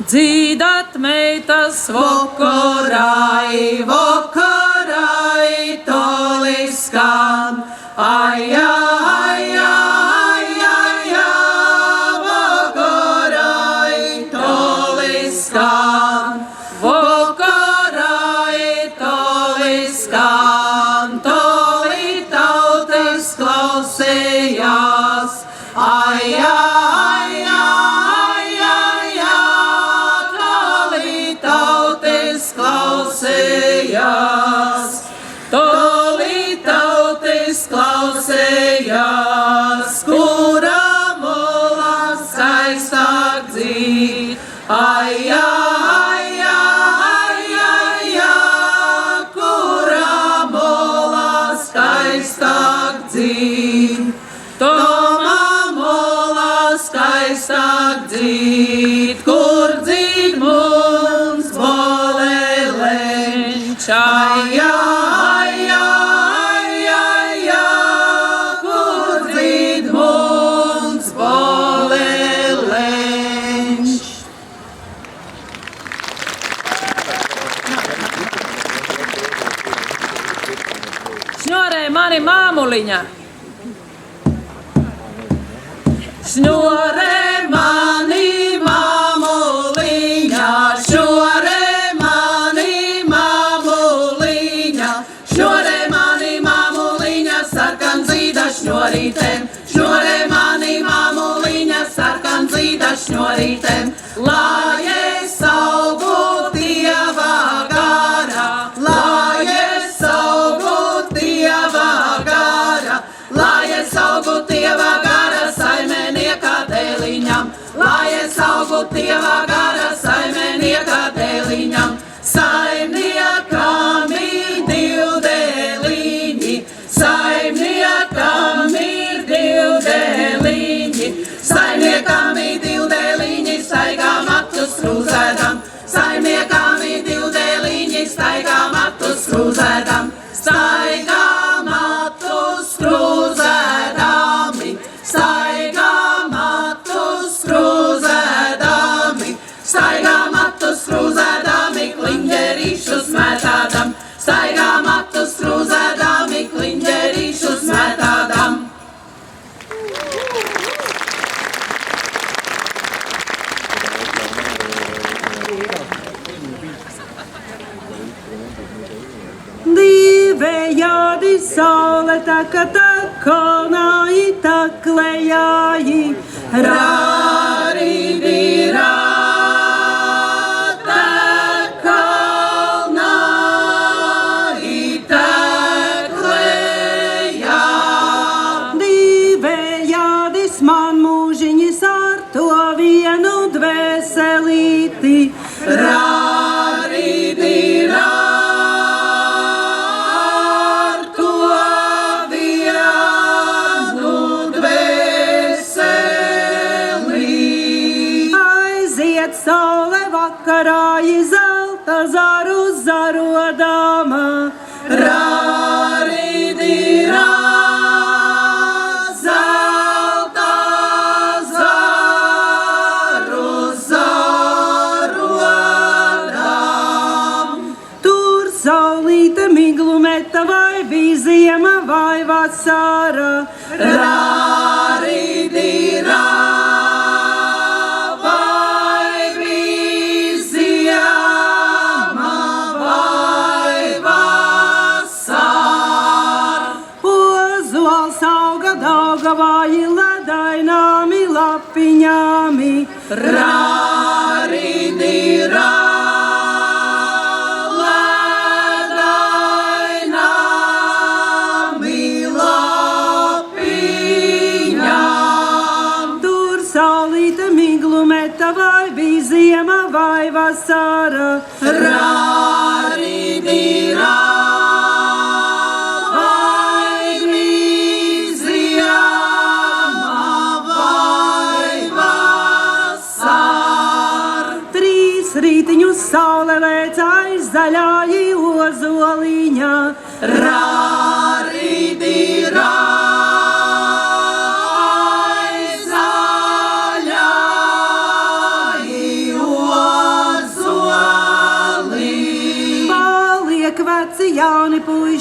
Dzīdat meitas vokorai, vokorai, toli skan. Ai, ai, ai, ai, ai, vokorai, toli skan. Vokorai, toli skan, toli tautas klausējās. Ai, ai, ai, ai, ai, toli tautas klausējās. Toli tautas klausējās, kura mūla skaistāk dzīt. Ai, ai, ai, ai, ai, kura mūla skaistāk dzīt. Toma mūla skaistāk dzīt, kur dzīt mums boleleņš. Ai, ai, ai, ai, ai, kur dzīt mums boleleņš. Šņorē mani māmuliņa. Šņorē mani māmuliņa, šņorē mani māmuliņa, šņorē mani māmuliņa, sarkan zīda šņorītēm, šņorē mani māmuliņa, sarkan zīda šņorītēm, lai es augu Dieva gara, lai es augu Dieva gara, lai es augu Dieva gara, saimenieka dēliņam, lai es augu Dieva gara, saimenieka dēliņam. Saimniekam ir divi dēliņi, saimniekam ir divi dēliņi, saimniekam ir divi dēliņi, staigā matus krūzēdam, saimniekam ir divi dēliņi, staigā matus krūzēdam, staigā matus krūzēdami, staigā matus krūzēdami, staigā matus krūzēdami, kliņģerīšus metādam, staigā matus krūzēdami, kliņģerīšus metādam. Divējādi saule taka kalnāji taklējāji, Rāridirā, takalnāji teklējā. divējādis man mūžiņas ar to vienu dvēselīti. Rāridirā, ar to vienu dvēselīti. Aiziet saule vakarā, zelta zaru zarodāmā. Rāridirā, zelta zaru zarodām. Tur saulīte miglu meta, vai bija ziema vai vasara. Rāridirā, vai bija ziema vai vasara. Ozols auga Daugavai ledaināmi lapiņāmi. Rāridirā, ledaināmi lapiņām. Tur saulīte miglu meta, vai bija ziema vai vasara. Rāridirā, vai bija ziema vai vasara. Trīs rītiņus saule lēc aiz zaļāji ozoliņā. Rāridirā, aiz zaļāji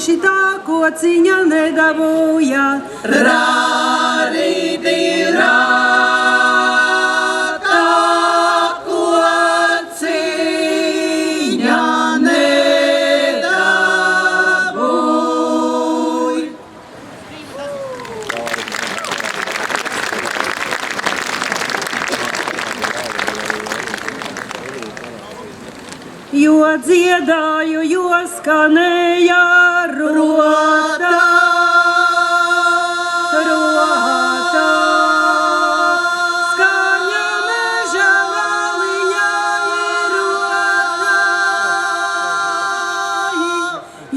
šitā kociņa nedabūja. Rārīdi rāta kociņa nedabūj. Jo dziedāju, jo skanēja rota, rota. Skaņa meža valiņā ir rota.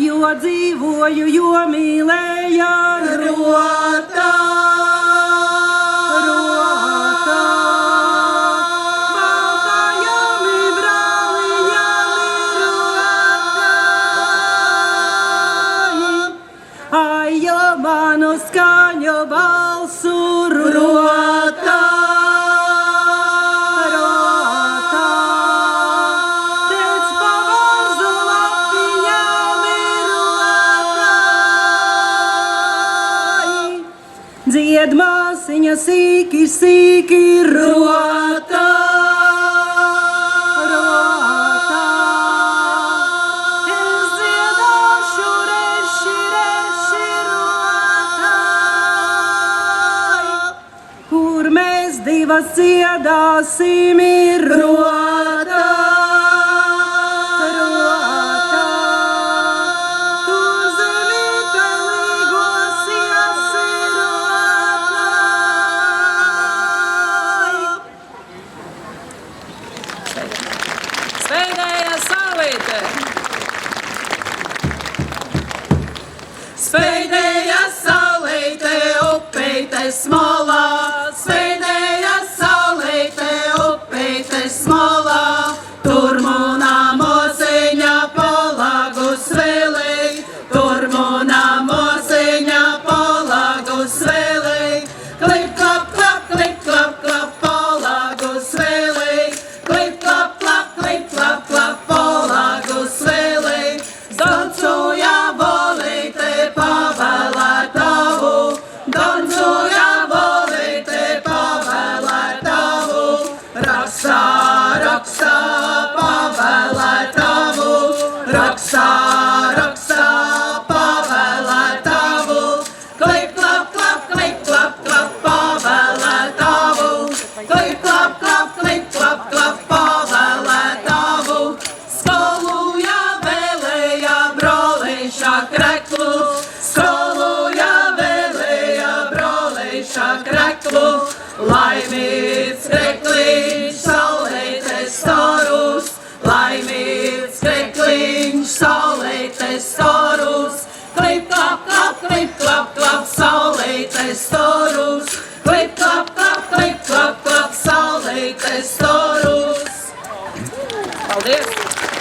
Jo dzīvoju, jo mīlēja rota. Manu skaņu balsu rota, rota. Tec pavarzu lapiņām ir rota. Dzied māsiņa sīki, sīki rota. Divas dziedāsim ir rota, rota. Tur zemīte līgosies ir rota. Svētdēja saulīte! Svētdēja saulīte, upeite smolā. Svētdēja saulīte, upeite smolā. Tur mūna moziņa polagu svēlī. Tur mūna moziņa polagu svēlī. Klip, klap, klap, klip, klap, klap, polagu svēlī. Klip, klap, klap, klip, klap, klap, polagu svēlī. Dancoja volīte pavēlētavu. Dancoja volīte pavēlētavu. Raksā, raksā, pavēlētavu. Raksā, raksā, pavēlētavu. Klip, klap, klap, klip, klap, klap, pavēlētavu. Klip, klap, klap, klip, klap, klap, pavēlētavu. Skoluja vēlēja brolīša kreklu. Skoluja vēlēja brolīša kreklu. Laimīts krekliņš, saulītes storus. Laimīts krekliņš, saulītes storus. Klip, klap, klap, klip, klap, klap, saulītes storus. Klip, klap, klap, klip, klap, klap, saulītes storus. Paldies!